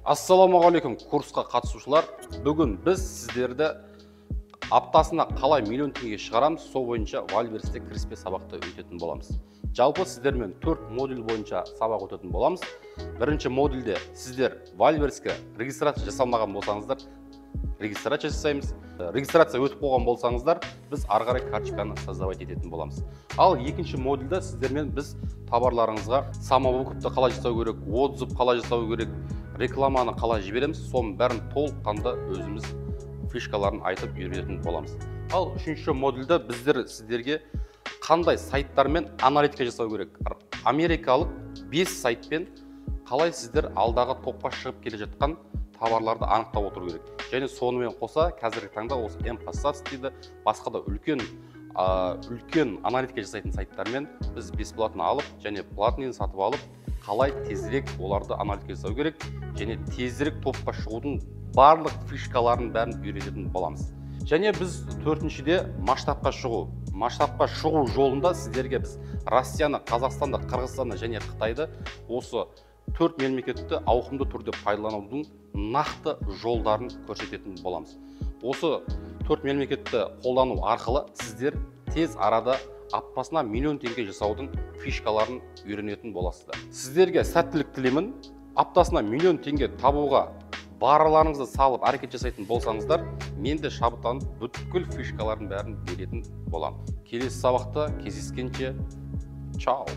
Ассалаумағалейкум курсқа қатысушылар. Бүгін біз сіздерді аптасына қалай миллион теңге шығарамыз, сол бойынша Вальверсте кіріспе сабақты өтетін боламыз. Жалпы сіздермен 4 модуль бойынша сабақ өтетін боламыз. Бірінші модульде сіздер Вальверске регистрация жасалмаған болсаңыздар, регистрация жасаймыз. Регистрация өтіп болған болсаңыздар, біз ары қарай карточканы создавать ететін боламыз. Ал екінші модульде сіздермен біз товарларыңызға самовыкупты қалай жасау керек, отзыв қалай жасау керек, рекламаны қалай жібереміз, соның бәрін толыққанды өзіміз фишкаларын айтып үйрететін боламыз. Ал үшінші модульде біздер сіздерге қандай сайттармен аналитика жасау керек, америкалық 5 сайтпен қалай сіздер алдағы топқа шығып келе жатқан товарларды анықтап отыру керек. Және сонымен қоса қазіргі таңда осы M-Passat дейді, басқа да үлкен аналитика жасайтын сайттармен біз бесплатно алып және платныйын сатып алып, қалай тезірек оларды аналитика жасау керек және тезірек топқа шығудың барлық фишкаларын бәрін үйрететін боламыз. Және біз төртіншіде масштабқа шығу. Масштабқа шығу жолында сіздерге біз Россияны, Қазақстанды, Қырғызстанды және Қытайды осы 4 мемлекетті ауқымды түрде пайдаланудың нақты жолдарын көрсететін боламыз. Осы 4 мемлекетті қолдану арқылы сіздер тез арада аптасына миллион теңге жасаудың фишкаларын үйренетін боласыздар. Сіздерге сәттілік тілеймін. Аптасына миллион теңге табуға барларыңызды салып әрекет жасайтын болсаңыздар, мен де шабыттанып бүткіл фишкалардың бәрін беретін боламын. Келесі сабақта кездескенше, чао!